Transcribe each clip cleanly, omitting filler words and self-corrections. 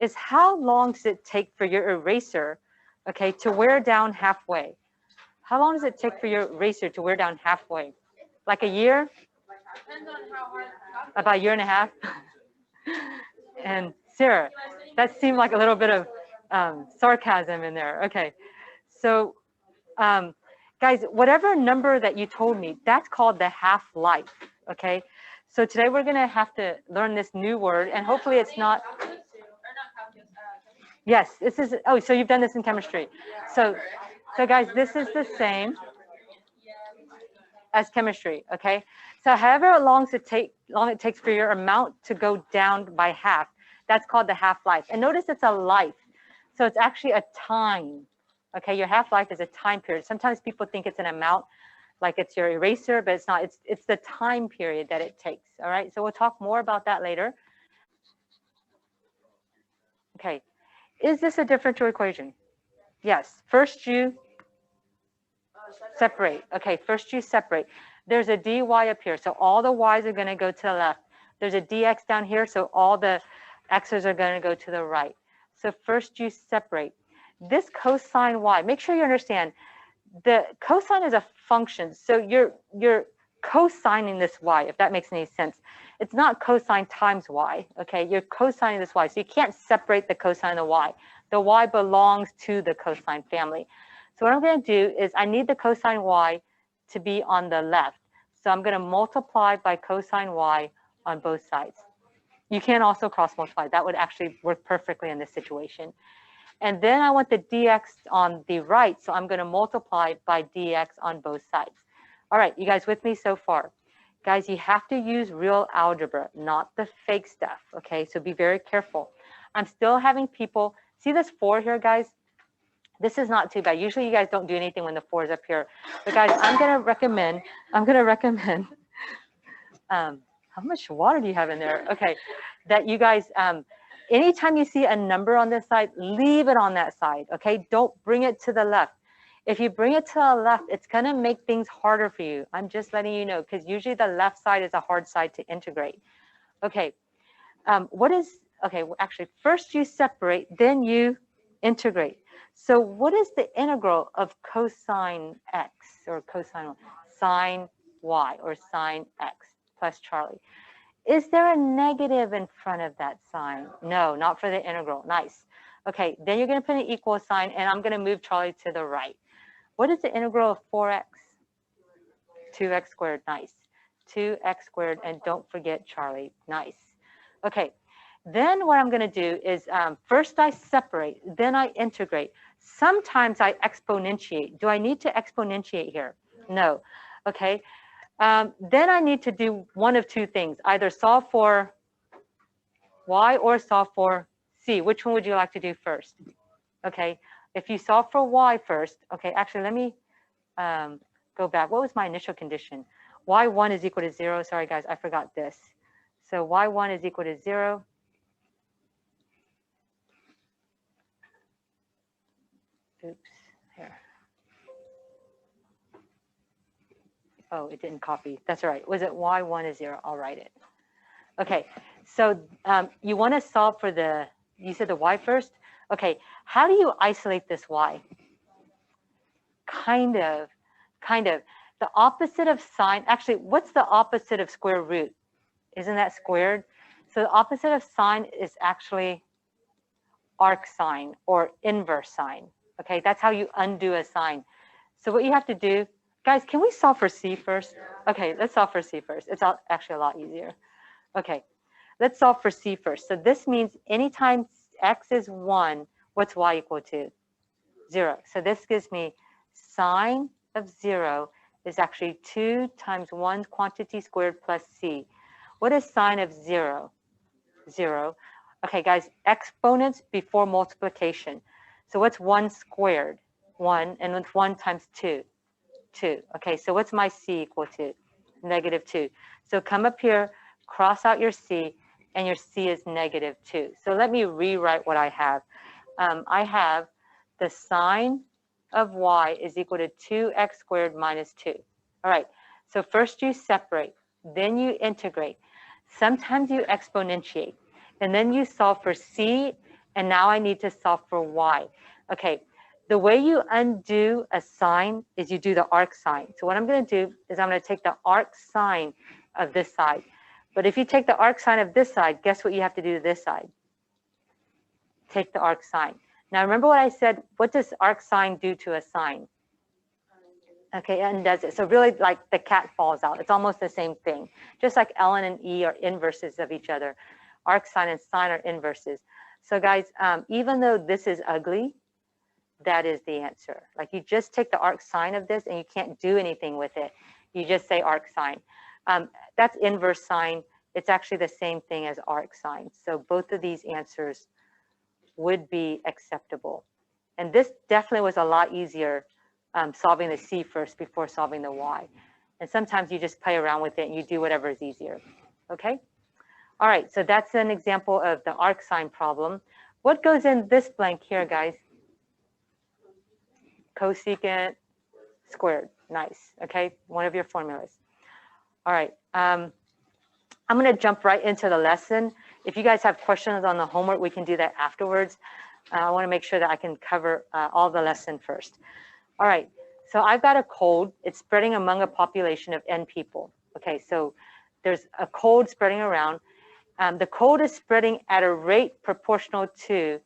is how long does it take for your eraser, okay, to wear down halfway? How long does it take for your eraser to wear down halfway? Like a year? About a year and a half? And Sarah, that seemed like a little bit of sarcasm in there. Okay, so guys, whatever number that you told me, that's called the half-life, okay? So today we're gonna have to learn this new word, and hopefully it's not, yes, this is, oh, so you've done this in chemistry. So guys, this is the same as chemistry, okay? So however long it takes for your amount to go down by half, that's called the half-life. And notice it's a life, so it's actually a time, okay? Your half-life is a time period. Sometimes people think it's an amount, like it's your eraser, but it's not. It's the time period that it takes, all right? So we'll talk more about that later. Okay, is this a differential equation? Yes, first you separate. Okay, first you separate. There's a dy up here, so all the y's are going to go to the left. There's a dx down here, so all the x's are going to go to the right. So first you separate. This cosine y, make sure you understand, the cosine is a function, so you're cosigning this y, if that makes any sense. It's not cosine times y, okay? You're cosigning this y, so you can't separate the cosine of the y. The y belongs to the cosine family. So what I'm going to do is I need the cosine y to be on the left. So I'm going to multiply by cosine y on both sides. You can also cross multiply. That would actually work perfectly in this situation. And then I want the dx on the right, so I'm going to multiply by dx on both sides. All right, you guys with me so far? Guys, you have to use real algebra, not the fake stuff, okay? So be very careful. I'm still having people, see this 4 here, guys? This is not too bad. Usually you guys don't do anything when the 4 is up here. But guys, I'm going to recommend, how much water do you have in there? Okay, that you guys, anytime you see a number on this side, leave it on that side, okay? Don't bring it to the left. If you bring it to the left, it's gonna make things harder for you. I'm just letting you know, because usually the left side is a hard side to integrate. Okay, okay, well, actually, first you separate, then you integrate. So what is the integral of cosine x, or cosine sine y, or sine x plus Charlie? Is there a negative in front of that sign? No, not for the integral. Nice. Okay, then you're going to put an equal sign, and I'm going to move Charlie to the right. What is the integral of 4x? 2x squared. Nice. 2x squared, and don't forget Charlie. Nice. Okay, then what I'm going to do is first I separate, then I integrate. Sometimes I exponentiate. Do I need to exponentiate here? No. Okay. Then I need to do one of two things, either solve for y or solve for c. Which one would you like to do first? Okay, if you solve for y first, okay, actually let me go back. What was my initial condition? y1 is equal to 0. Sorry guys, I forgot this. So y1 is equal to 0. Oops, here. Oh, it didn't copy. That's all right. Was it y1 is 0? I'll write it. Okay, so you want to solve for the, you said the y first? Okay, how do you isolate this y? Kind of. The opposite of sine, actually, what's the opposite of square root? Isn't that squared? So the opposite of sine is actually arc sine or inverse sine. Okay, that's how you undo a sine. So what you have to do, guys, can we solve for c first? Okay, let's solve for c first. It's actually a lot easier. Okay, let's solve for c first. So this means anytime x is 1, what's y equal to? 0. So this gives me sine of 0 is actually 2 times 1 quantity squared plus c. What is sine of 0? 0. Okay, guys, exponents before multiplication. So what's 1 squared? 1, and what's 1 times 2? 2. Okay, so what's my c equal to? Negative 2. So come up here, cross out your c, and your c is negative 2. So let me rewrite what I have. I have the sine of y is equal to 2x squared minus 2. All right, so first you separate, then you integrate. Sometimes you exponentiate, and then you solve for c And now I need to solve for y. Okay, the way you undo a sign is you do the arc sign. So what I'm going to do is I'm going to take the arc sign of this side. But if you take the arc sign of this side, guess what you have to do to this side? Take the arc sign. Now remember what I said, what does arc sign do to a sign? Okay, and does it. So really like the cat falls out. It's almost the same thing. Just like ln and e are inverses of each other. Arc sign and sine are inverses. So guys, even though this is ugly, that is the answer. Like you just take the arc sign of this and you can't do anything with it. You just say arc sign. That's inverse sine. It's actually the same thing as arc sine. So both of these answers would be acceptable. And this definitely was a lot easier solving the C first before solving the Y. And sometimes you just play around with it and you do whatever is easier. Okay? All right, so that's an example of the arc sign problem. What goes in this blank here, guys? Cosecant squared. Nice. Okay, one of your formulas. All right, I'm going to jump right into the lesson. If you guys have questions on the homework, we can do that afterwards. I want to make sure that I can cover all the lesson first. All right, so I've got a cold. It's spreading among a population of N people. Okay, so there's a cold spreading around. The cold is spreading at a rate proportional to,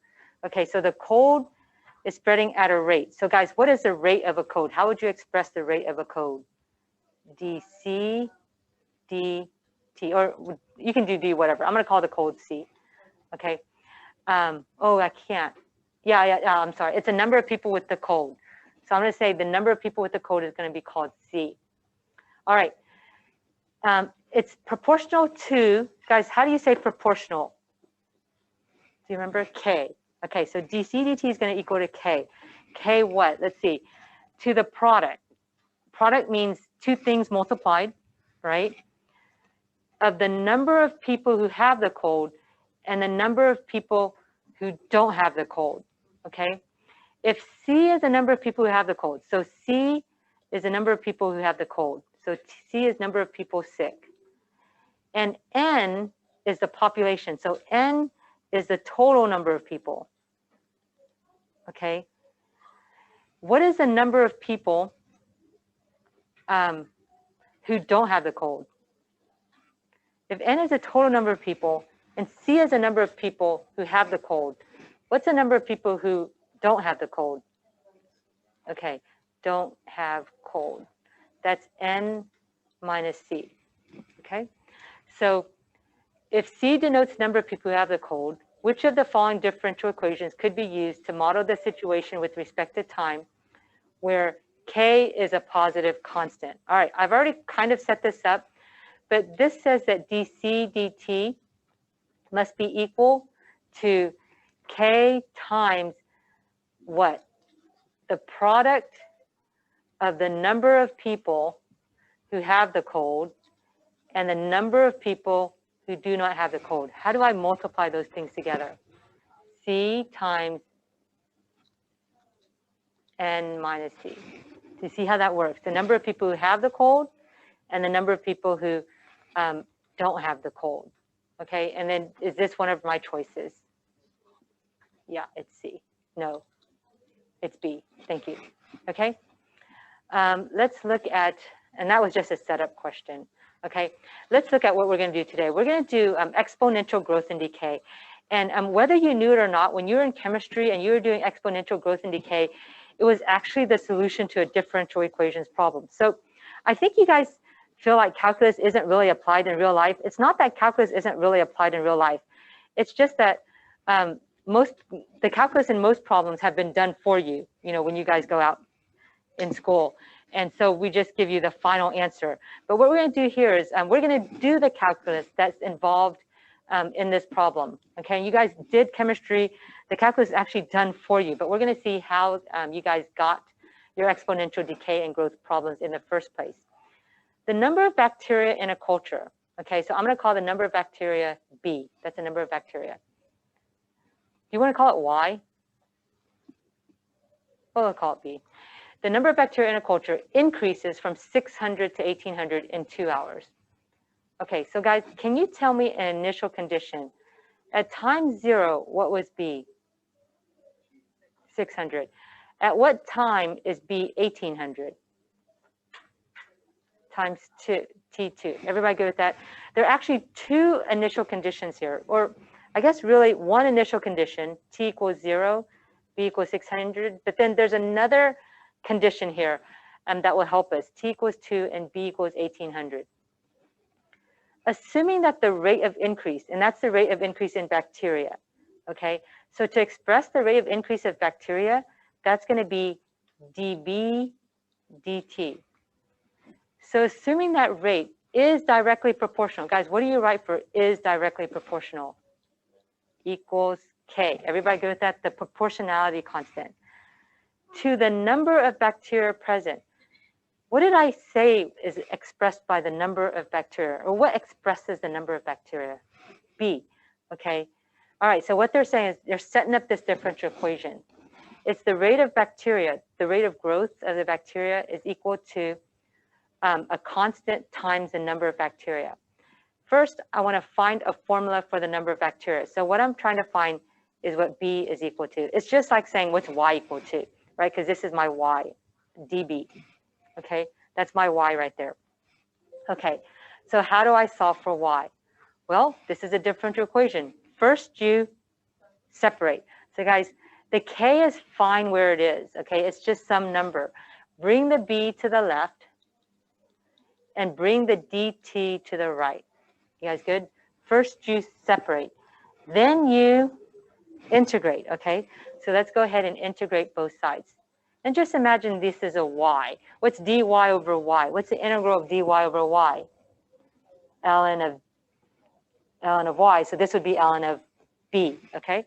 okay, so the cold is spreading at a rate. So guys, what is the rate of a cold? How would you express the rate of a cold? dC, dt, or you can do d whatever. I'm going to call the cold C. Okay. Oh, I can't. Yeah, I'm sorry. It's a number of people with the cold. So I'm going to say the number of people with the cold is going to be called C. All right. It's proportional to, guys, how do you say proportional? Do you remember? K. Okay, so dC dt is going to equal to K. K what? Let's see. To the product. Product means two things multiplied, right? Of the number of people who have the cold and the number of people who don't have the cold, okay? If C is the number of people who have the cold, so C is the number of people who have the cold. So C is number of people sick. And N is the population. So N is the total number of people, okay? What is the number of people who don't have the cold? If N is the total number of people and C is the number of people who have the cold, what's the number of people who don't have the cold? Okay, don't have cold. That's N minus C, okay? So if C denotes number of people who have the cold, which of the following differential equations could be used to model the situation with respect to time where K is a positive constant? All right, I've already kind of set this up, but this says that dC dt must be equal to K times what? The product of the number of people who have the cold and the number of people who do not have the cold. How do I multiply those things together? C times N minus C. Do you see how that works? The number of people who have the cold and the number of people who don't have the cold. Okay, and then is this one of my choices? Yeah, it's C. No, it's B. Thank you. Okay, let's look at, and that was just a setup question. Okay, let's look at what we're going to do today. We're going to do exponential growth and decay. And whether you knew it or not, when you were in chemistry and you were doing exponential growth and decay, it was actually the solution to a differential equations problem. So I think you guys feel like calculus isn't really applied in real life. It's not that calculus isn't really applied in real life. It's just that the calculus in most problems have been done for you, you know, when you guys go out in school. And so we just give you the final answer. But what we're going to do here is we're going to do the calculus that's involved in this problem. Okay, you guys did chemistry. The calculus is actually done for you, but we're going to see how you guys got your exponential decay and growth problems in the first place. The number of bacteria in a culture. Okay, so I'm going to call the number of bacteria B. That's the number of bacteria. Do you want to call it Y? Well, I'll call it B. The number of bacteria in a culture increases from 600 to 1800 in 2 hours. Okay, so guys, can you tell me an initial condition? At time 0, what was B? 600. At what time is B 1800? Times 2, T2. Everybody good with that? There are actually two initial conditions here, or I guess really one initial condition, T equals 0, B equals 600, but then there's another condition here that will help us, T equals 2 and B equals 1800. Assuming that the rate of increase, and that's the rate of increase in bacteria, okay? So to express the rate of increase of bacteria, that's going to be dB dt. So assuming that rate is directly proportional, guys, what do you write for is directly proportional? Equals K. Everybody good with that? The proportionality constant. To the number of bacteria present. What did I say is expressed by the number of bacteria? Or what expresses the number of bacteria? B, okay? All right, so what they're saying is they're setting up this differential equation. It's the rate of bacteria, the rate of growth of the bacteria is equal to a constant times the number of bacteria. First, I want to find a formula for the number of bacteria. So what I'm trying to find is what B is equal to. It's just like saying what's Y equal to, right? Because this is my Y, dB. Okay, that's my Y right there. Okay, so how do I solve for Y? Well, this is a differential equation. First, you separate. So guys, the K is fine where it is, okay? It's just some number. Bring the B to the left and bring the dt to the right. You guys good? First, you separate. Then you integrate, okay? So let's go ahead and integrate both sides. And just imagine this is a y. What's dy over y? What's the integral of dy over y? ln of y. So this would be ln of b, okay?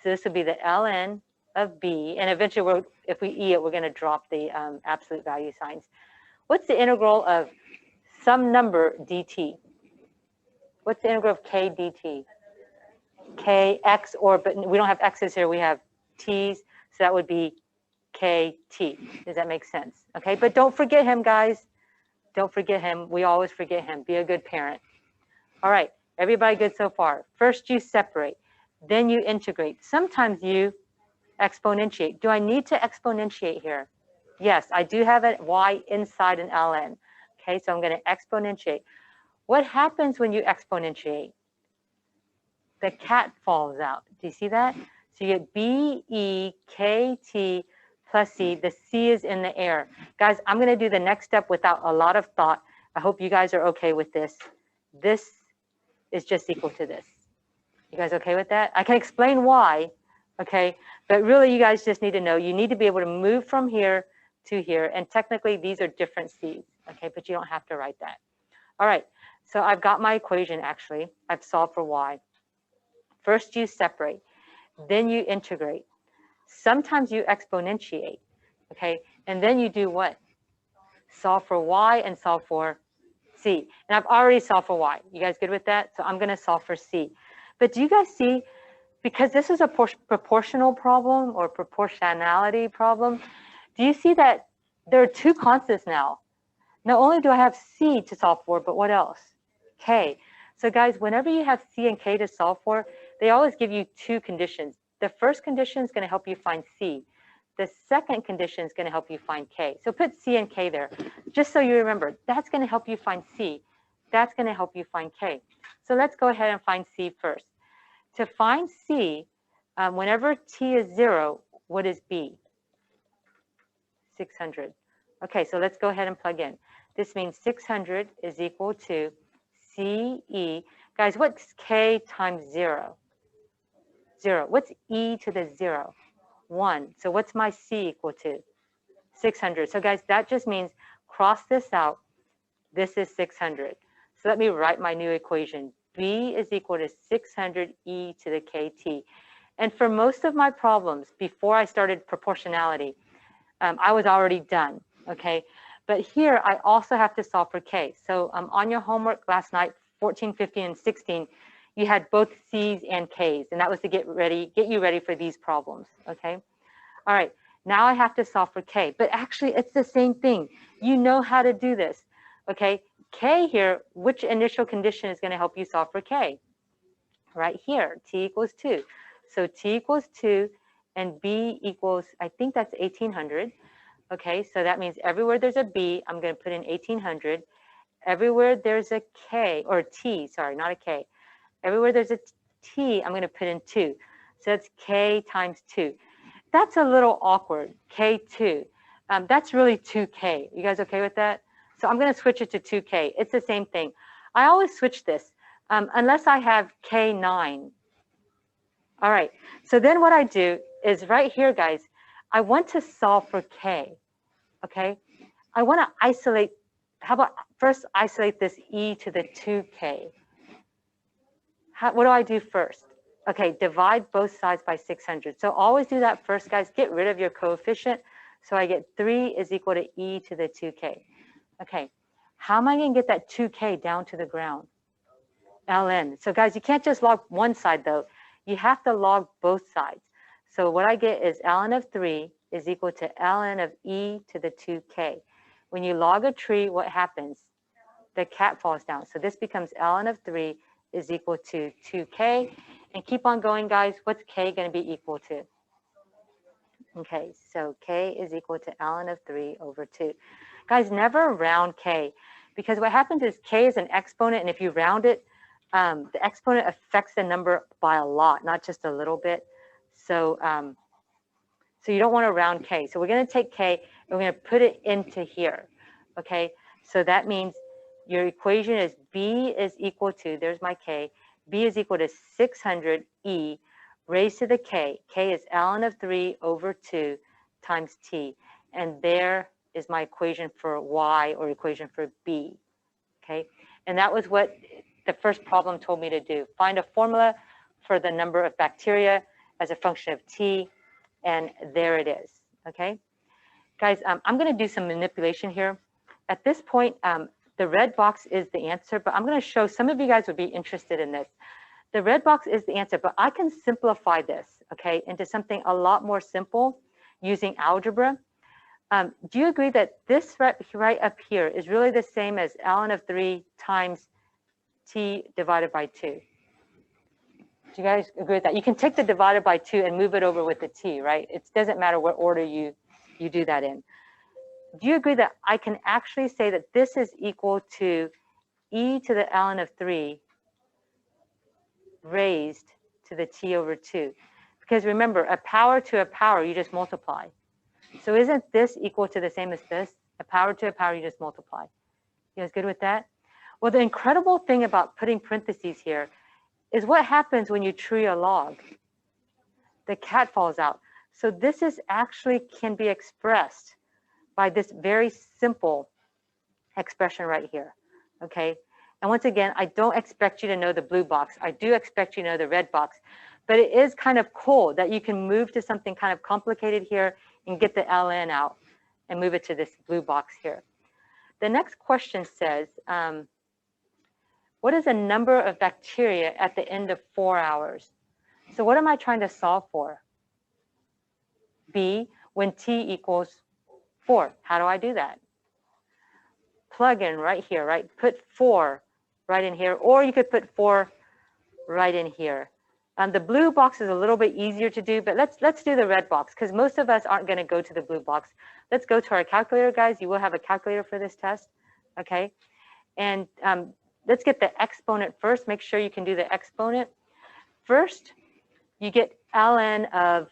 So this would be the ln of b. And eventually, if we e it, we're going to drop the absolute value signs. What's the integral of some number dt? What's the integral of k dt? Kx, but we don't have x's here, we have t's. So that would be kt. Does that make sense? Okay, but don't forget him, guys. Don't forget him. We always forget him. Be a good parent. All right, everybody good so far? First you separate, then you integrate. Sometimes you exponentiate. Do I need to exponentiate here? Yes, I do have a y inside an ln. Okay, so I'm going to exponentiate. What happens when you exponentiate? The cat falls out. Do you see that? So you get B, E, K, T plus C. The C is in the air. Guys, I'm going to do the next step without a lot of thought. I hope you guys are okay with this. This is just equal to this. You guys okay with that? I can explain why, okay? But really, you guys just need to know, you need to be able to move from here to here. And technically, these are different C's, okay? But you don't have to write that. All right, so I've got my equation, actually. I've solved for y. First, you separate. Then you integrate. Sometimes you exponentiate, okay? And then you do what? Solve for y and solve for c. And I've already solved for y. You guys good with that? So I'm going to solve for c. But do you guys see, because this is a proportional problem or proportionality problem, do you see that there are two constants now? Not only do I have c to solve for, but what else? K. So guys, whenever you have c and k to solve for, they always give you two conditions. The first condition is going to help you find c. The second condition is going to help you find k. So put c and k there, just so you remember. That's going to help you find c. That's going to help you find k. So let's go ahead and find c first. To find c, whenever t is 0, what is b? 600. Okay, so let's go ahead and plug in. This means 600 is equal to CE. Guys, what's k times 0? 0. What's e to the 0? 1. So what's my c equal to? 600. So guys, that just means cross this out. This is 600. So let me write my new equation. B is equal to 600 e to the kt. And for most of my problems, before I started proportionality, I was already done, okay? But here, I also have to solve for k. So on your homework last night, 14, 15, and 16, you had both C's and K's, and that was to get you ready for these problems, okay? All right, now I have to solve for K, but actually it's the same thing. You know how to do this, okay? K here, which initial condition is gonna help you solve for K? Right here, T equals 2. So T equals 2, and B equals, I think that's 1800. Okay, so that means everywhere there's a B, I'm going to put in 1800. Everywhere there's a K, or T, sorry, not a K. Everywhere there's a T, I'm going to put in 2. So that's K times 2. That's a little awkward, K2. That's really 2K. You guys okay with that? So I'm going to switch it to 2K. It's the same thing. I always switch this unless I have K9. All right, so then what I do is right here, guys, I want to solve for K, okay? I want to isolate, how about first isolate this E to the 2K? What do I do first? Okay, divide both sides by 600. So always do that first, guys. Get rid of your coefficient. So I get 3 is equal to E to the 2K. Okay, how am I going to get that 2K down to the ground? ln. So guys, you can't just log one side though. You have to log both sides. So what I get is ln of 3 is equal to ln of E to the 2K. When you log a tree, what happens? The cat falls down. So this becomes ln of 3 is equal to 2K. And keep on going, guys. What's K going to be equal to? Okay, so K is equal to ln of 3 over 2. Guys, never round K, because what happens is K is an exponent, and if you round it, the exponent affects the number by a lot, not just a little bit. So, so you don't want to round K. So we're going to take K, and we're going to put it into here. Okay, so that means your equation is B is equal to, there's my K, B is equal to 600 E raised to the K. K is ln of 3 over 2 times T. And there is my equation for Y, or equation for B. Okay, and that was what the first problem told me to do. Find a formula for the number of bacteria as a function of T, and there it is. Okay, guys, I'm going to do some manipulation here. At this point, the red box is the answer, but I'm going to show, some of you guys would be interested in this. The red box is the answer, but I can simplify this, okay, into something a lot more simple using algebra. Do you agree that this right up here is really the same as ln of 3 times T divided by 2? Do you guys agree with that? You can take the divided by 2 and move it over with the T, right? It doesn't matter what order you do that in. Do you agree that I can actually say that this is equal to E to the ln of 3 raised to the T over 2? Because remember, a power to a power, you just multiply. So isn't this equal to the same as this? A power to a power, you just multiply. You guys good with that? Well, the incredible thing about putting parentheses here is what happens when you tree a log. The cat falls out. So this is actually can be expressed by this very simple expression right here, okay? And once again, I don't expect you to know the blue box. I do expect you to know the red box. But it is kind of cool that you can move to something kind of complicated here and get the ln out and move it to this blue box here. The next question says, what is the number of bacteria at the end of 4 hours? So what am I trying to solve for? B, when T equals 4. How do I do that? Plug in right here, right? Put 4 right in here, or you could put 4 right in here. The blue box is a little bit easier to do, but let's do the red box, because most of us aren't going to go to the blue box. Let's go to our calculator, guys. You will have a calculator for this test, okay? And let's get the exponent first. Make sure you can do the exponent. First, you get ln of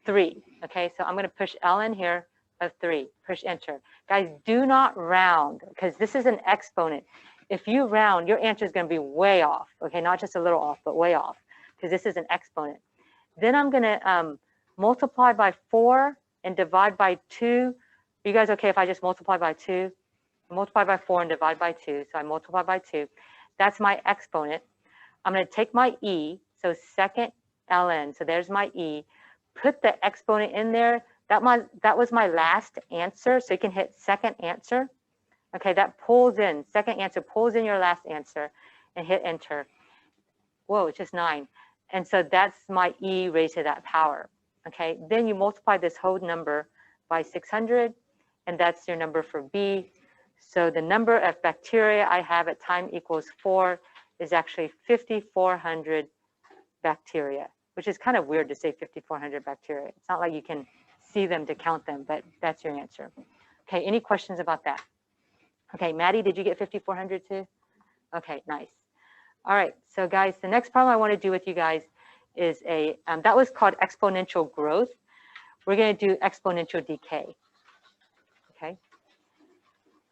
3, okay? So I'm going to push ln here of 3, push enter. Guys, do not round, because this is an exponent. If you round, your answer is going to be way off, okay? Not just a little off, but way off, because this is an exponent. Then I'm going to multiply by 4 and divide by 2. Are you guys okay if I just multiply by 2? Multiply by 4 and divide by 2. So I multiply by 2. That's my exponent. I'm going to take my E, so second ln. So there's my E. Put the exponent in there. That was my last answer. So you can hit second answer. Okay, that pulls in. Second answer pulls in your last answer and hit enter. Whoa, it's just 9. And so that's my E raised to that power. Okay, then you multiply this whole number by 600, and that's your number for B. So the number of bacteria I have at time equals 4 is actually 5,400 bacteria. which is kind of weird to say 5,400 bacteria. It's not like you can see them to count them, but that's your answer. Okay, any questions about that? Okay, Maddie, did you get 5,400 too? Okay, nice. All right, so guys, the next problem I want to do with you guys is that was called exponential growth. We're going to do exponential decay. Okay.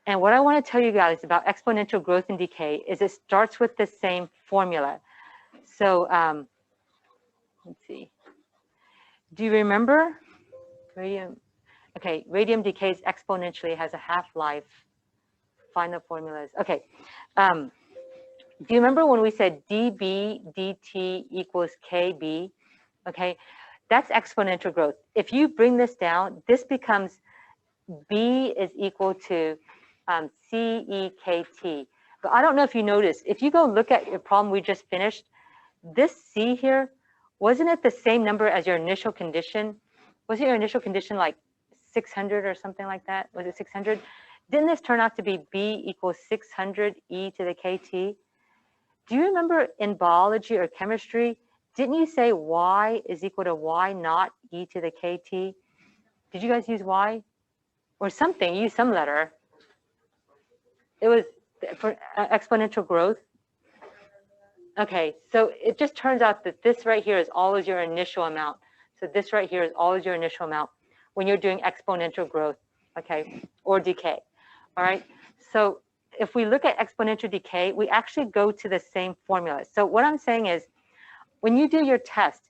And what I want to tell you guys about exponential growth and decay is it starts with the same formula. So let's see. Do you remember radium? Okay, radium decays exponentially, has a half-life. Find the formulas. Okay. Do you remember when we said dB dt equals kb? Okay, that's exponential growth. If you bring this down, this becomes B is equal to CEKT. But I don't know if you noticed, if you go look at your problem we just finished, this C here, wasn't it the same number as your initial condition? Wasn't your initial condition like 600 or something like that? Was it 600? Didn't this turn out to be B equals 600 E to the KT? Do you remember in biology or chemistry, didn't you say Y is equal to Y not E to the KT? Did you guys use Y? Or something, use some letter. It was for exponential growth. Okay, so it just turns out that this right here is always your initial amount. So this right here is always your initial amount when you're doing exponential growth, okay, or decay. All right, so if we look at exponential decay, we actually go to the same formula. So what I'm saying is, when you do your test,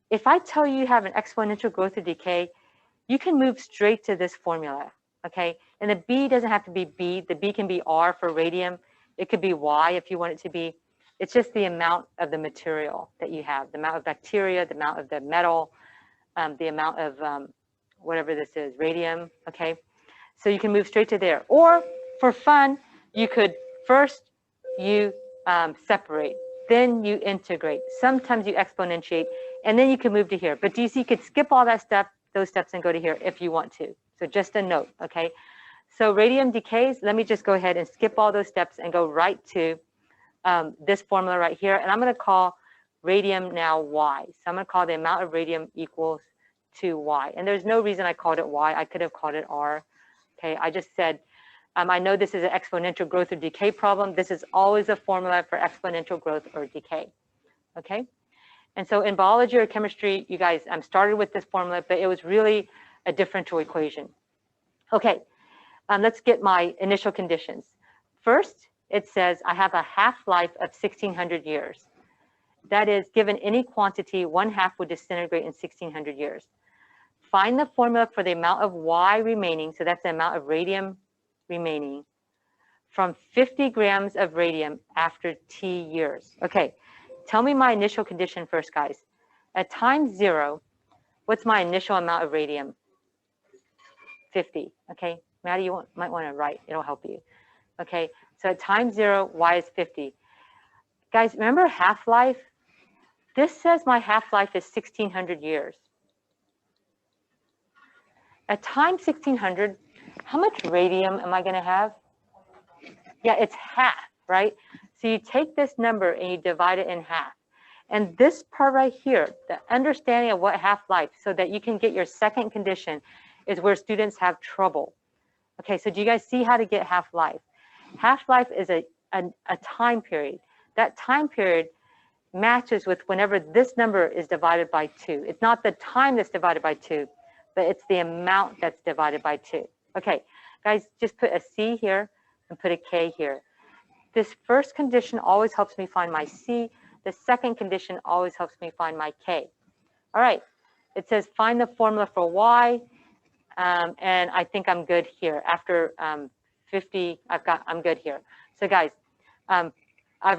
if I tell you you have an exponential growth or decay, you can move straight to this formula, okay? And the B doesn't have to be B. The B can be R for radium. It could be Y if you want it to be. It's just the amount of the material that you have, the amount of bacteria, the amount of the metal, the amount of whatever this is, radium, okay? So you can move straight to there. Or for fun, you could first you separate, then you integrate. Sometimes you exponentiate, and then you can move to here. But do you see you could skip all that step, those steps, and go to here if you want to. So just a note, okay? So radium decays, let me just go ahead and skip all those steps and go right to this formula right here. And I'm going to call radium now Y. So I'm going to call the amount of radium equals to Y. And there's no reason I called it Y. I could have called it R. Okay, I just said, I know this is an exponential growth or decay problem. This is always a formula for exponential growth or decay. Okay? And so in biology or chemistry, you guys started with this formula, but it was really a differential equation. Okay, let's get my initial conditions. First, it says I have a half-life of 1,600 years. That is, given any quantity, 1/2 would disintegrate in 1,600 years. Find the formula for the amount of Y remaining, so that's the amount of radium remaining, from 50 grams of radium after T years. Okay. Tell me my initial condition first, guys. At time 0, what's my initial amount of radium? 50, okay? Maddie, you might want to write. It'll help you. Okay, so at time 0, Y is 50. Guys, remember half-life? This says my half-life is 1,600 years. At time 1,600, how much radium am I going to have? Yeah, it's half, right? So you take this number and you divide it in half. And this part right here, the understanding of what half-life, so that you can get your second condition, is where students have trouble. Okay, so do you guys see how to get half-life? Half-life is a time period. That time period matches with whenever this number is divided by 2. It's not the time that's divided by 2, but it's the amount that's divided by 2. Okay, guys, just put a C here and put a K here. This first condition always helps me find my C. The second condition always helps me find my K. All right, it says find the formula for Y, and I think I'm good here. After 50, I'm good here. So guys, I've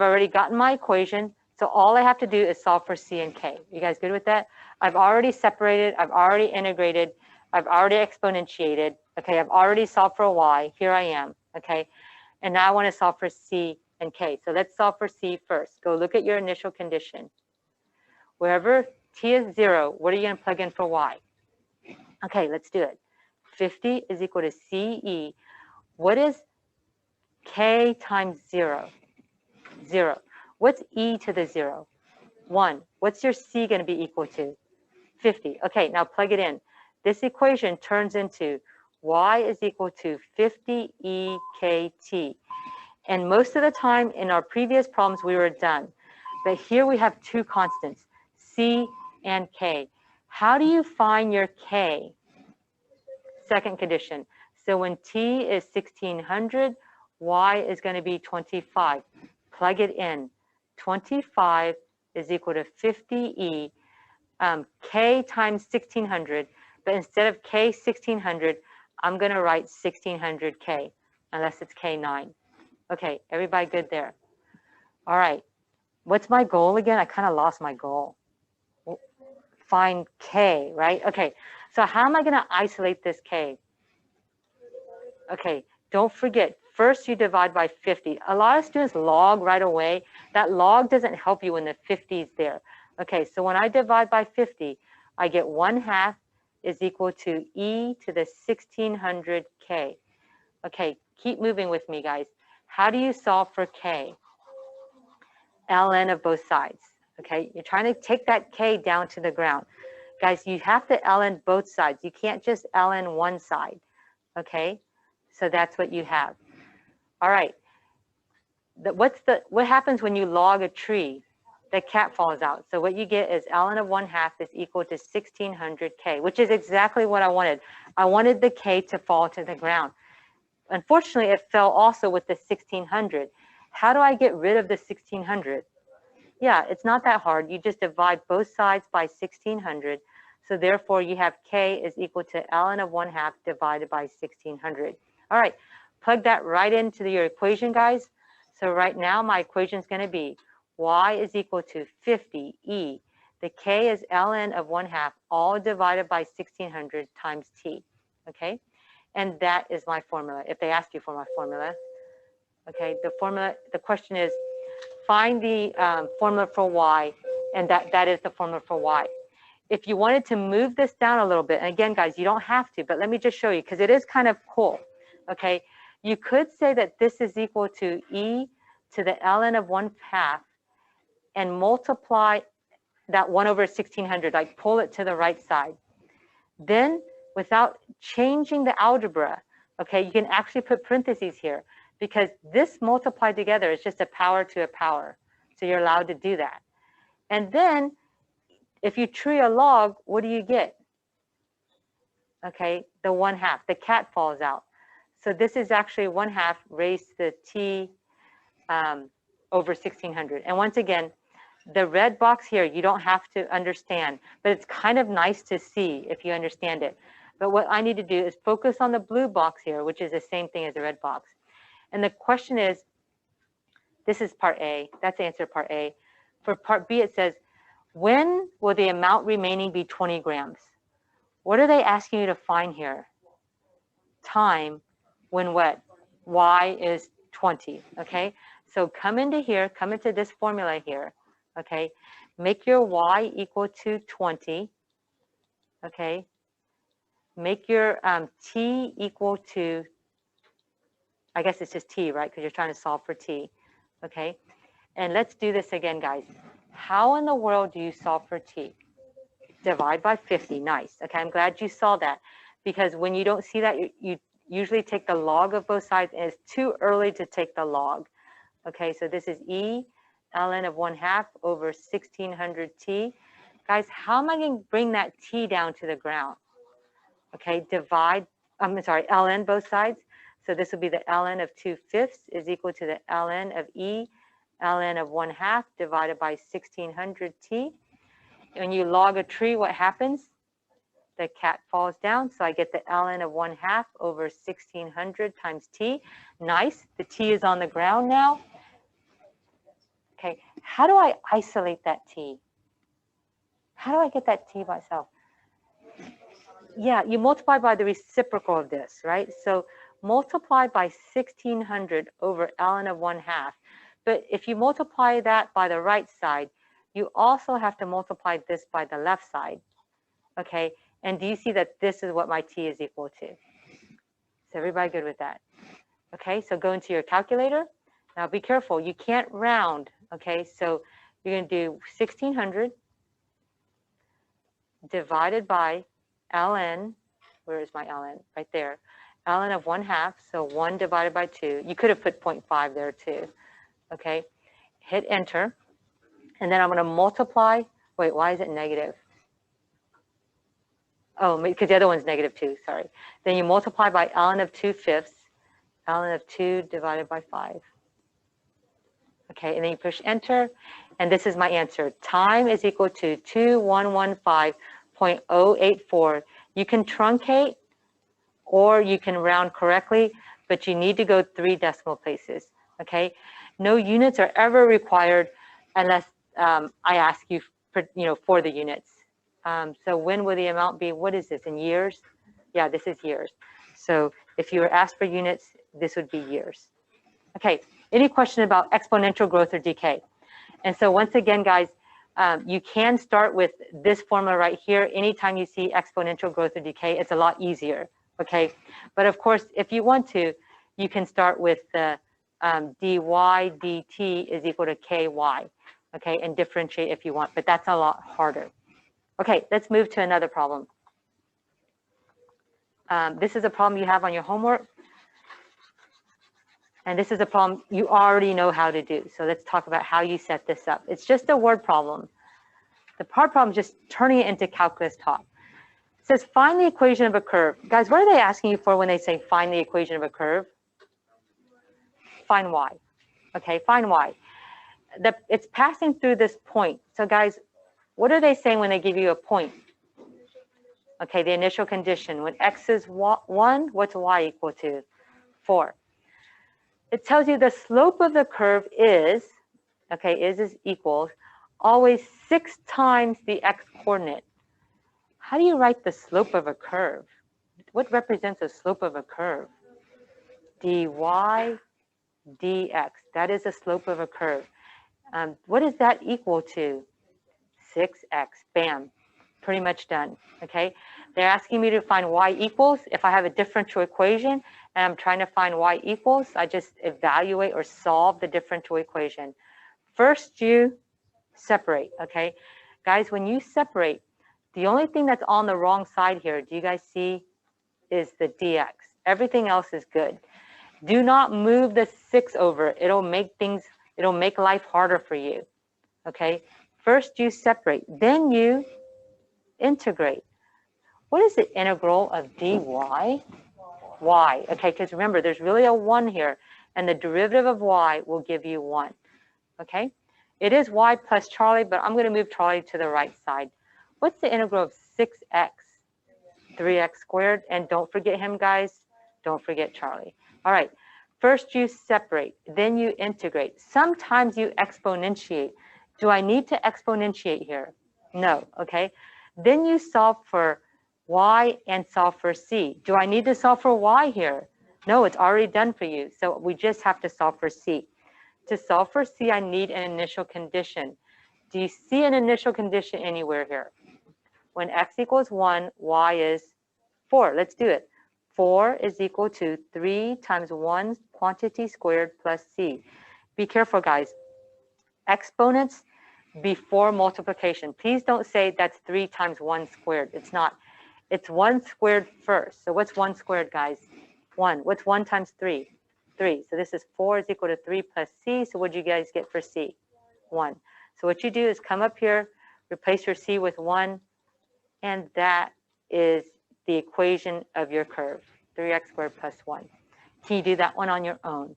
already gotten my equation, so all I have to do is solve for C and K. You guys good with that? I've already separated, I've already integrated, I've already exponentiated. Okay, I've already solved for Y. Here I am. Okay. And now I want to solve for C and K. So let's solve for C first. Go look at your initial condition. Wherever T is 0, what are you going to plug in for Y? Okay, let's do it. 50 is equal to CE. What is K times 0? 0. What's E to the 0? 1. What's your C going to be equal to? 50. Okay, now plug it in. This equation turns into y is equal to 50 EKT. And most of the time in our previous problems, we were done. But here we have two constants, C and K. How do you find your K? Second condition. So when T is 1600, Y is going to be 25. Plug it in. 25 is equal to 50E, K times 1600. But instead of K 1600, I'm going to write 1600K, unless it's K9. Okay, everybody good there? All right. What's my goal again? I kind of lost my goal. Find K, right? Okay, so how am I going to isolate this K? Okay, don't forget, first you divide by 50. A lot of students log right away. That log doesn't help you when the 50 is there. Okay, so when I divide by 50, I get 1/2 is equal to e to the 1600k. Okay, keep moving with me, guys. How do you solve for k? ln of both sides. Okay, you're trying to take that k down to the ground. Guys, you have to ln both sides. You can't just ln one side. Okay, so that's what you have. All right. What happens when you log a tree? The cat falls out. So what you get is ln of 1/2 is equal to 1600k, which is exactly what I wanted. I wanted the k to fall to the ground. Unfortunately, it fell also with the 1600. How do I get rid of the 1600? Yeah, it's not that hard. You just divide both sides by 1600. So therefore, you have k is equal to ln of 1/2 divided by 1600. All right, plug that right into your equation, guys. So right now, my equation is going to be y is equal to 50e. The k is ln of 1/2, all divided by 1600 times t. Okay, and that is my formula. If they ask you for my formula, okay, the question is, find the formula for y, and that is the formula for y. If you wanted to move this down a little bit, and again, guys, you don't have to, but let me just show you, because it is kind of cool, okay? You could say that this is equal to e to the ln of 1/2 and multiply that 1 over 1600, like pull it to the right side. Then, without changing the algebra, okay, you can actually put parentheses here, because this multiplied together is just a power to a power. So you're allowed to do that. And then, if you tree a log, what do you get? Okay, the 1/2. The cat falls out. So this is actually 1/2 raised to the t over 1600. And once again, the red box here, you don't have to understand, but it's kind of nice to see if you understand it. But what I need to do is focus on the blue box here, which is the same thing as the red box. And the question is, this is part A. That's answer part A. For part B, it says, when will the amount remaining be 20 grams? What are they asking you to find here? Time when what? Y is 20, okay? So come into here, come into this formula here, okay? Make your Y equal to 20, okay? Make your T equal to, I guess it's just T, right? Because you're trying to solve for T, okay? And let's do this again, guys. How in the world do you solve for T? Divide by 50, nice. Okay, I'm glad you saw that, because when you don't see that, you usually take the log of both sides, and it's too early to take the log. Okay, so this is e ln of 1/2 over 1600t. Guys, how am I going to bring that t down to the ground? Okay, ln both sides. So this will be the ln of 2/5 is equal to the ln of e ln of 1/2 divided by 1600t. When you log a tree, what happens? The cat falls down, so I get the ln of 1/2 over 1600 times t. Nice, the t is on the ground now. Okay, how do I isolate that t? How do I get that t by itself? Yeah, you multiply by the reciprocal of this, right? So multiply by 1600 over ln of 1/2. But if you multiply that by the right side, you also have to multiply this by the left side, okay? And do you see that this is what my t is equal to? Is everybody good with that? Okay, so go into your calculator. Now be careful, you can't round, okay? So you're going to do 1600 divided by ln, where is my ln? Right there. Ln of 1/2, so 1 divided by 2. You could have put 0.5 there too, okay? Hit enter, and then I'm going to multiply. Wait, why is it negative? Oh, because the other one's -2, sorry. Then you multiply by ln of 2/5, ln of 2 divided by 5. Okay, and then you push enter, and this is my answer. Time is equal to 2115.084. You can truncate or you can round correctly, but you need to go 3 decimal places, okay? No units are ever required unless I ask you for the units. So when will the amount be? What is this, in years? Yeah, this is years. So if you were asked for units, this would be years. Okay, any question about exponential growth or decay? And so once again, guys, you can start with this formula right here. Anytime you see exponential growth or decay, it's a lot easier, okay? But of course, if you want to, you can start with the dy dt is equal to ky, okay, and differentiate if you want, but that's a lot harder. Okay, let's move to another problem. This is a problem you have on your homework. And this is a problem you already know how to do. So let's talk about how you set this up. It's just a word problem. The part problem is just turning it into calculus talk. It says find the equation of a curve. Guys, what are they asking you for when they say find the equation of a curve? Find y. Okay, find y. It's passing through this point. So guys, what are they saying when they give you a point? Okay, the initial condition. When x is 1, what's y equal to? 4. It tells you the slope of the curve is, okay, is equals always 6 times the x coordinate. How do you write the slope of a curve? What represents the slope of a curve? dy dx. That is the slope of a curve. What is that equal to? 6x. Bam. Pretty much done. Okay. They're asking me to find y equals. If I have a differential equation and I'm trying to find y equals, I just evaluate or solve the differential equation. First, you separate. Okay. Guys, when you separate, the only thing that's on the wrong side here, do you guys see, is the dx. Everything else is good. Do not move the 6 over. It'll make life harder for you. Okay. First, you separate. Then you integrate. What is the integral of dy? Y. Okay, because remember, there's really a 1 here, and the derivative of y will give you 1. Okay, it is y plus Charlie, but I'm going to move Charlie to the right side. What's the integral of 6x? 3x squared. And don't forget him, guys. Don't forget Charlie. All right, first you separate, then you integrate. Sometimes you exponentiate. Do I need to exponentiate here? No, okay. Then you solve for y and solve for c. Do I need to solve for y here? No, it's already done for you. So we just have to solve for c. To solve for c, I need an initial condition. Do you see an initial condition anywhere here? When x equals 1, y is 4. Let's do it. 4 is equal to 3 times 1 quantity squared plus c. Be careful, guys. Exponents before multiplication. Please don't say that's 3 times 1 squared. It's not. It's 1 squared first. So what's 1 squared, guys? 1. What's 1 times 3? 3. So this is 4 is equal to 3 plus c. So what do you guys get for c? 1. So what you do is come up here, replace your c with 1, and that is the equation of your curve, 3x squared plus 1. Can you do that one on your own?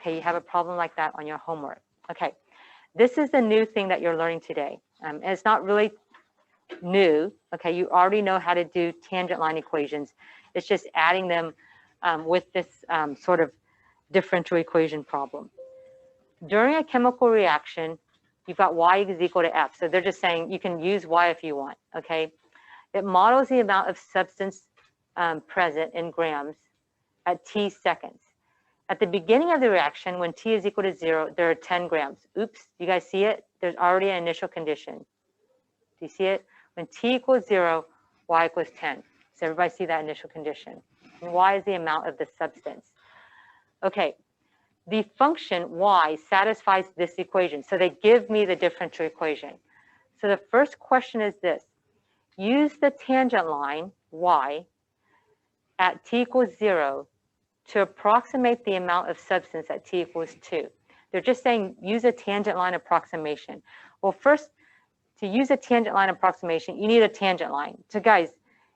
Okay, you have a problem like that on your homework. Okay, this is the new thing that you're learning today. And it's not really new, okay? You already know how to do tangent line equations. It's just adding them with this sort of differential equation problem. During a chemical reaction, you've got y is equal to f. So they're just saying you can use y if you want, okay? It models the amount of substance present in grams at t seconds. At the beginning of the reaction, when t is equal to 0, there are 10 grams. Oops, you guys see it? There's already an initial condition. Do you see it? When t equals 0, y equals 10. So everybody see that initial condition. And y is the amount of the substance. Okay, the function y satisfies this equation. So they give me the differential equation. So the first question is this. Use the tangent line y at t equals 0 to approximate the amount of substance at t equals 2. They're just saying use a tangent line approximation. Well, first, to use a tangent line approximation, you need a tangent line. So guys,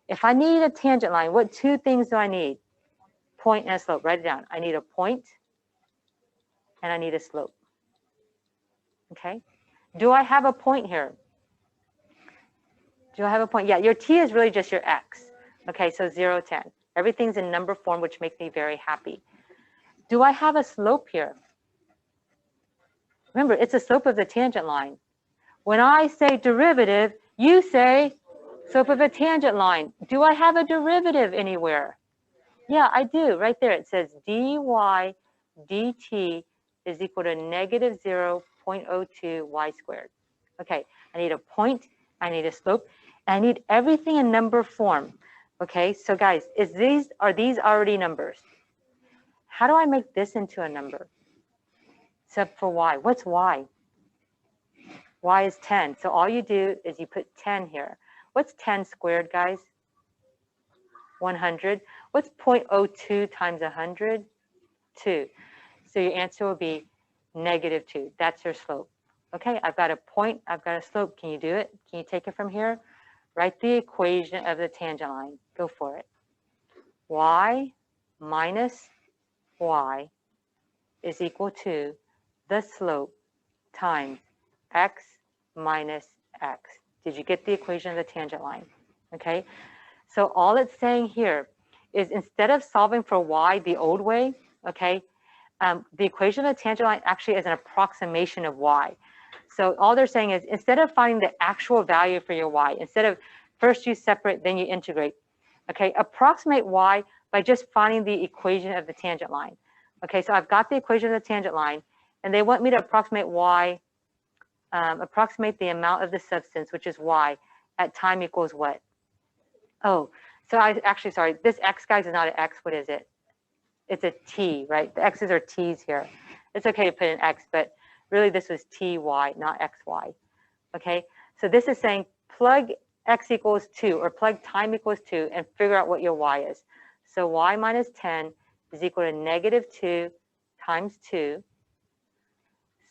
if I need a tangent line, what two things do I need? Point and a slope. Write it down. I need a point and I need a slope. Okay? Do I have a point here? Do I have a point? Yeah, your t is really just your x. Okay, so 0, 10. Everything's in number form, which makes me very happy. Do I have a slope here? Remember, it's the slope of the tangent line. When I say derivative, you say slope of a tangent line. Do I have a derivative anywhere? Yeah, I do. Right there, it says dy dt is equal to negative 0.02 y squared. Okay, I need a point, I need a slope, and I need everything in number form. Okay, so guys, are these already numbers? How do I make this into a number? Except for y. What's y? Y is 10. So all you do is you put 10 here. What's 10 squared, guys? 100. What's 0.02 times 100? 2. So your answer will be negative 2. That's your slope. Okay, I've got a point, I've got a slope. Can you do it? Can you take it from here? Write the equation of the tangent line. Go for it. Y minus y is equal to the slope times x minus x. Did you get the equation of the tangent line? Okay, so all it's saying here is instead of solving for y the old way, okay, the equation of the tangent line actually is an approximation of y. So all they're saying is instead of finding the actual value for your y, instead of first you separate, then you integrate, okay, approximate y by just finding the equation of the tangent line. Okay, so I've got the equation of the tangent line, and they want me to approximate y, approximate the amount of the substance, which is y, at time equals what? Oh, so sorry, this x, guys, is not an x. What is it? It's a t, right? The x's are t's here. It's okay to put an x, but really this was ty, not xy. Okay, so this is saying plug x equals 2 or plug time equals 2 and figure out what your y is. So y minus 10 is equal to negative 2 times 2.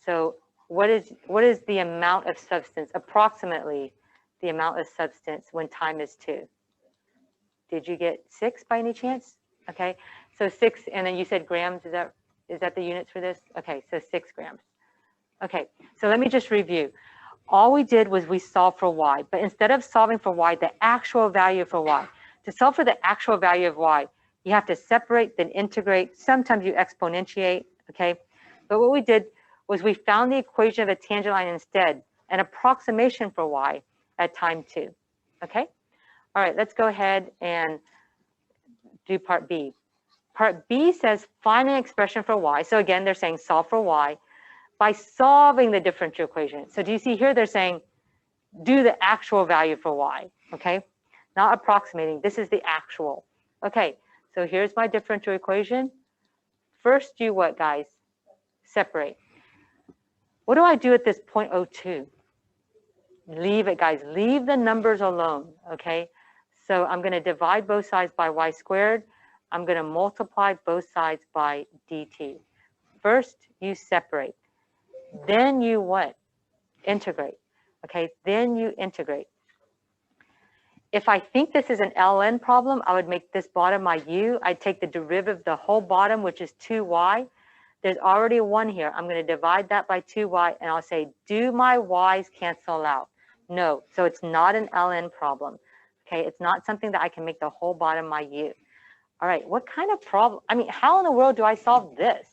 So what is the amount of substance, approximately the amount of substance when time is 2? Did you get 6 by any chance? Okay, so 6, and then you said grams, is that the units for this? Okay, so 6 grams. Okay, so let me just review. All we did was we solved for y, but instead of solving for y, the actual value for y, to solve for the actual value of y, you have to separate, then integrate. Sometimes you exponentiate, okay? But what we did was we found the equation of a tangent line instead, an approximation for y at time 2, okay? All right, let's go ahead and do part B. Part B says find an expression for y. So again, they're saying solve for y by solving the differential equation. So do you see here they're saying do the actual value for y, okay? Not approximating, this is the actual. Okay, so here's my differential equation. First do what, guys? Separate. What do I do at this 0.02? Leave it, guys, leave the numbers alone, okay? So I'm gonna divide both sides by y squared. I'm gonna multiply both sides by dt. First, you separate. Then you what? Integrate. Okay, then you integrate. If I think this is an ln problem, I would make this bottom my u. I'd take the derivative of the whole bottom, which is 2y. There's already a 1 here. I'm going to divide that by 2y, and I'll say, do my y's cancel out? No, so it's not an ln problem. Okay, it's not something that I can make the whole bottom my u. All right, what kind of problem? I mean, how in the world do I solve this?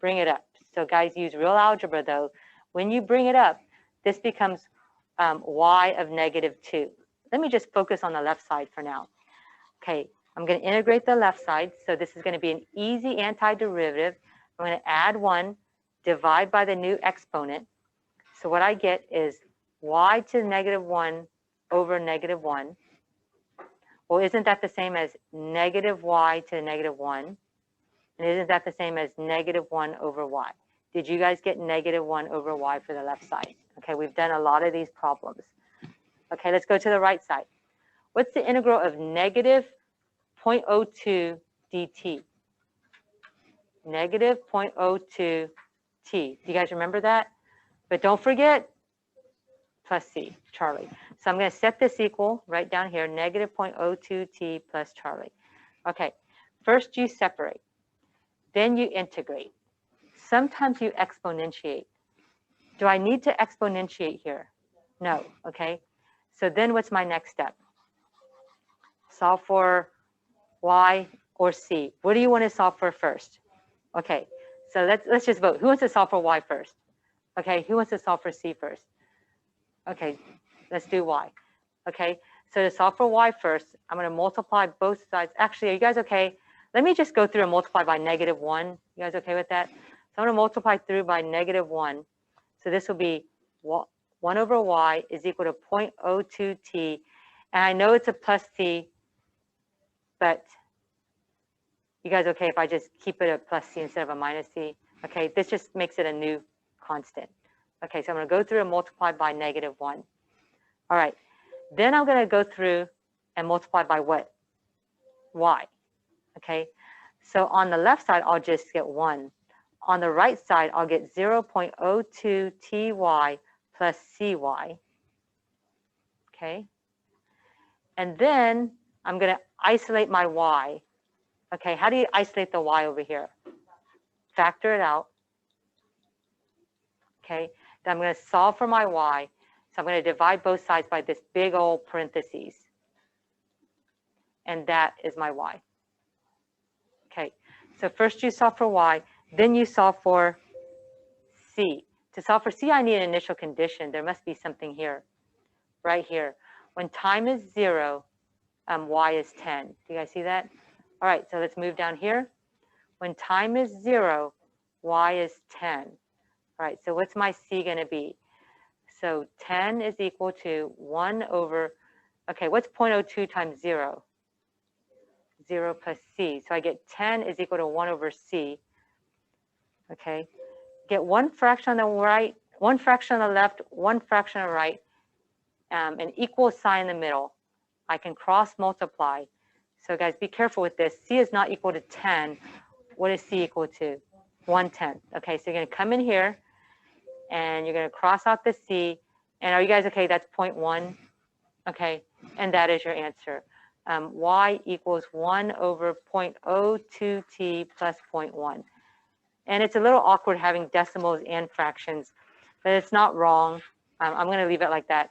Bring it up. So guys, use real algebra though. When you bring it up, this becomes y of negative 2. Let me just focus on the left side for now. Okay, I'm going to integrate the left side. So this is going to be an easy antiderivative. I'm going to add 1, divide by the new exponent. So what I get is y to the negative 1 over negative 1. Well, isn't that the same as negative y to the negative 1? And isn't that the same as negative 1 over y? Did you guys get negative 1 over y for the left side? Okay, we've done a lot of these problems. Okay, let's go to the right side. What's the integral of negative 0.02 dt? Negative 0.02 t. Do you guys remember that? But don't forget plus c, Charlie. So I'm going to set this equal right down here, negative 0.02 t plus Charlie. Okay, first you separate, then you integrate. Sometimes you exponentiate. Do I need to exponentiate here? No, okay. So then what's my next step? Solve for y or c. What do you want to solve for first? Okay, so let's just vote. Who wants to solve for y first? Okay, who wants to solve for c first? Okay, let's do y. Okay, so to solve for y first, I'm going to multiply both sides. Actually, are you guys okay? Let me just go through and multiply by negative 1. You guys okay with that? So I'm going to multiply through by negative 1. So this will be 1 over y is equal to 0.02 t. And I know it's a plus c, but you guys okay if I just keep it a plus c instead of a minus c? Okay, this just makes it a new constant. Okay, so I'm going to go through and multiply by negative 1. All right, then I'm going to go through and multiply by what? Y. Okay, so on the left side, I'll just get 1. On the right side, I'll get 0.02 ty plus cy. Okay, and then I'm going to isolate my y. Okay, how do you isolate the y over here? Factor it out. Okay, then I'm going to solve for my y. So I'm going to divide both sides by this big old parentheses. And that is my y. Okay, so first you solve for y, then you solve for c. To solve for c, I need an initial condition. There must be something here, right here. When time is 0, y is 10. Do you guys see that? All right, so let's move down here. When time is 0, y is 10. All right, so what's my c going to be? So 10 is equal to 1 over, okay, what's 0.02 times 0? 0 plus c. So I get 10 is equal to 1 over c. Okay, get one fraction on the right, one fraction on the left, one fraction on the right, an equal sign in the middle. I can cross multiply. So guys, be careful with this. C is not equal to 10. What is c equal to? 1/10. Okay, so you're going to come in here, and you're going to cross out the c. And are you guys okay? That's 0.1. Okay, and that is your answer. Y equals 1 over 0.02 t plus 0.1. And it's a little awkward having decimals and fractions, but it's not wrong. I'm going to leave it like that.